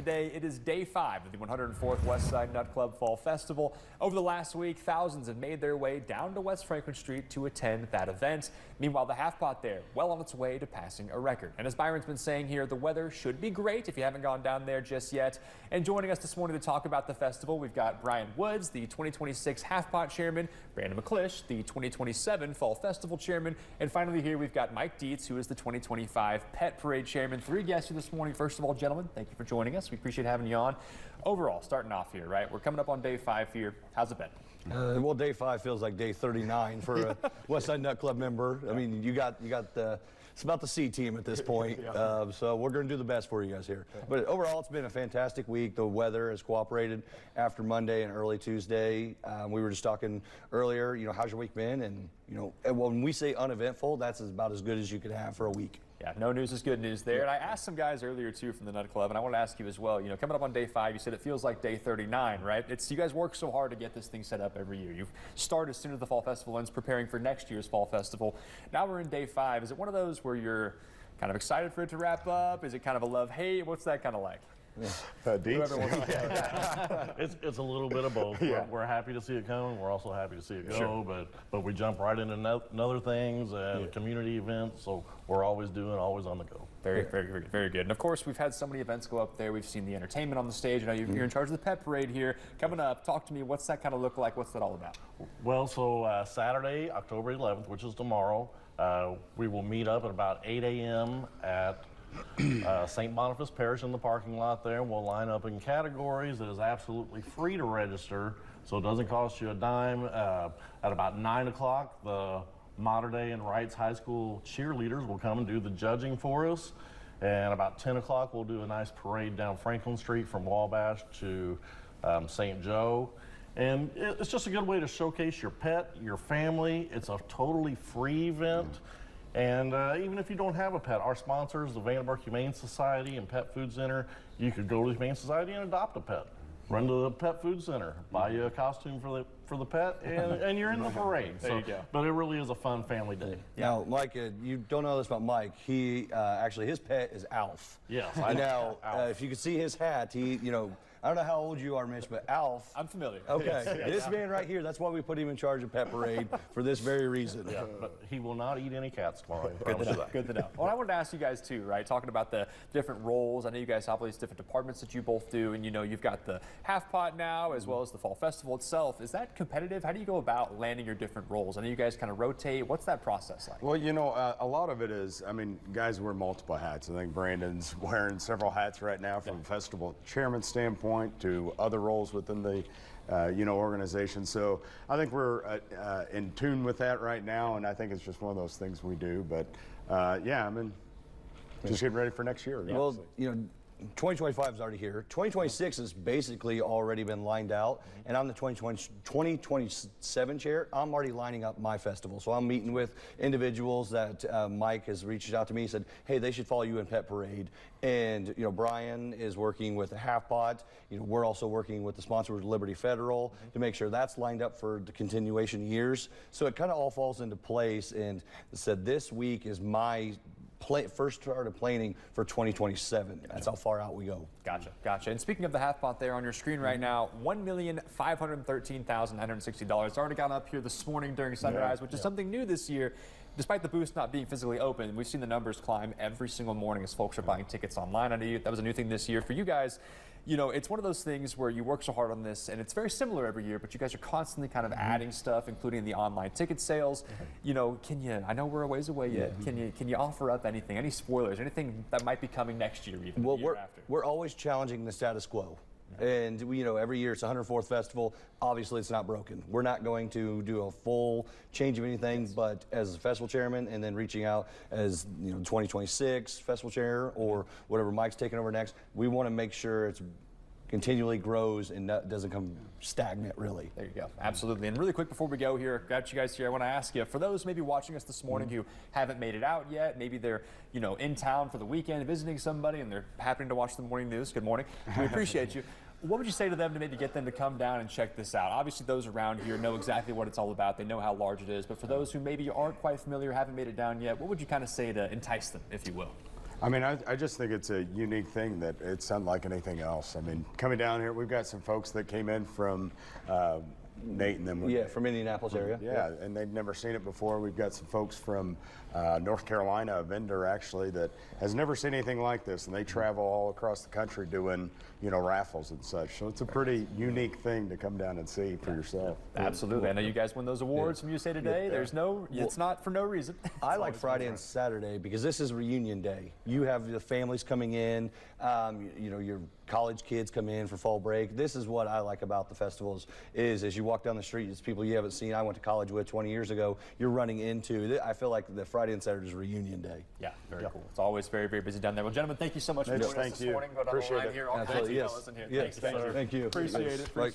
Today, it is day 5 of the 104th West Side Nut Club Fall Festival. Over the last week, thousands have made their way down to West Franklin Street to attend that event. Meanwhile, the half pot there, well on its way to passing a record. And as Byron's been saying here, the weather should be great if you haven't gone down there just yet. And joining us this morning to talk about the festival, we've got Brian Woods, the 2026 half pot chairman, Brandon McClish, the 2027 Fall Festival chairman, and finally here we've got Mike Dietz, who is the 2025 Pet Parade chairman. 3 guests here this morning. First of all, gentlemen, thank you for joining us. We appreciate having you on. Overall, starting off here, right? We're coming up on day 5 here. How's it been? Well, day 5 feels like day 39 for a West Side Nut Club member. I mean, you got the, it's about the C team at this point. So we're going to do the best for you guys here. But overall, it's been a fantastic week. The weather has cooperated after Monday and early Tuesday. We were just talking earlier, you know, how's your week been? And, you know, when we say uneventful, that's about as good as you could have for a week. Yeah, no news is good news there. And I asked some guys earlier, too, from the Nut Club, and I want to ask you as well. You know, coming up on day 5, you said it feels like day 39, right? You guys work so hard to get this thing set up every year. You start as soon as the Fall Festival ends, preparing for next year's Fall Festival. Now we're in day 5. Is it one of those where you're kind of excited for it to wrap up? Is it kind of a love-hate? What's that kind of like? It's a little bit of both. Yeah. We're happy to see it come. We're also happy to see it go, but we jump right into other things and community events, so we're always on the go. Very good. And of course, we've had so many events go up there. We've seen the entertainment on the stage. I know you're in charge of the Pet Parade here. Coming up, talk to me. What's that kind of look like? What's that all about? Well, so Saturday, October 11th, which is tomorrow, we will meet up at about 8 a.m. at St. Boniface Parish in the parking lot there. We'll line up in categories. It is absolutely free to register, so it doesn't cost you a dime. At about 9 o'clock, the Mater Dei and Wrights High School cheerleaders will come and do the judging for us. And about 10 o'clock, we'll do a nice parade down Franklin Street from Wabash to St. Joe. And it's just a good way to showcase your pet, your family. It's a totally free event. And even if you don't have a pet, our sponsors, the Vandenberg Humane Society and Pet Food Center, you could go to the Humane Society and adopt a pet. Run to the Pet Food Center, buy you a costume for the pet, and you're in the parade. There you go. But it really is a fun family day. Now, Mike, you don't know this about Mike. He actually, his pet is Alf. Yes. Now, if you could see his hat, you know, I don't know how old you are, Mitch, but Alf. I'm familiar. Okay. Yes. This man right here, that's why we put him in charge of Pet Parade for this very reason. Yeah, but he will not eat any cats tomorrow. Good to know. Well, I wanted to ask you guys too, right? Talking about the different roles. I know you guys have all these different departments that you both do, and you know you've got the half pot now as well as the Fall Festival itself. Is that competitive? How do you go about landing your different roles? I know you guys kind of rotate. What's that process like? Well, you know, a lot of it is, I mean, guys wear multiple hats. I think Brandon's wearing several hats right now from a festival chairman standpoint to other roles within the organization. So I think we're in tune with that right now, and I think it's just one of those things we do. But yeah, I mean, just getting ready for next year. Well, you know, 2025 is already here. 2026 has basically already been lined out, and I'm the 2027 chair. I'm already lining up my festival. So I'm meeting with individuals that Mike has reached out to me. He said, hey, they should follow you in Pet Parade. And, you know, Brian is working with the half pot. You know, we're also working with the sponsor of Liberty Federal to make sure that's lined up for the continuation years. So it kind of all falls into place, and said this week is my first start of planning for 2027. That's how far out we go. Gotcha. And speaking of the half pot there on your screen right now, $1,513,960. It's already gone up here this morning during sunrise, which is something new this year. Despite the booth not being physically open, we've seen the numbers climb every single morning as folks are buying tickets online. I know that was a new thing this year for you guys. You know, it's one of those things where you work so hard on this, and it's very similar every year, but you guys are constantly kind of adding stuff, including the online ticket sales. You know, I know we're a ways away yet. Can you offer up anything, any spoilers, anything that might be coming next year, even the year after? We're always challenging the status quo. And you know, every year it's 104th festival. Obviously, it's not broken. We're not going to do a full change of anything, but as a festival chairman, and then reaching out as 2026 festival chair or whatever Mike's taking over next, we want to make sure it's continually grows and doesn't come stagnant, really. There you go. Absolutely. And really quick before we go here, got you guys here, I want to ask you, for those maybe watching us this morning who haven't made it out yet, maybe they're, in town for the weekend visiting somebody and they're happening to watch the morning news. Good morning. We appreciate you. What would you say to them to maybe get them to come down and check this out? Obviously, those around here know exactly what it's all about. They know how large it is. But for those who maybe aren't quite familiar, haven't made it down yet, what would you kind of say to entice them, if you will? I mean, I just think it's a unique thing that it's unlike anything else. I mean, coming down here, we've got some folks that came in from Nate and them. Yeah, from Indianapolis area. Yeah, and they'd never seen it before. We've got some folks from North Carolina, a vendor actually, that has never seen anything like this, and they travel all across the country doing, raffles and such. So it's a pretty unique thing to come down and see for yourself. Absolutely. I know you guys won those awards from USA Today. There's it's not for no reason. I like Friday and Saturday because this is reunion day. You have the families coming in, your college kids come in for fall break. This is what I like about the festivals is as you walk down the street, it's people you haven't seen. I went to college with 20 years ago. You're running into. I feel like the Friday and Saturday is reunion day. Yeah, very cool. It's always very, very busy down there. Well, gentlemen, thank you so much for joining us this morning. Go down the line here. All kinds of fellas in here. Yes. Thank you. Thank you. Appreciate it.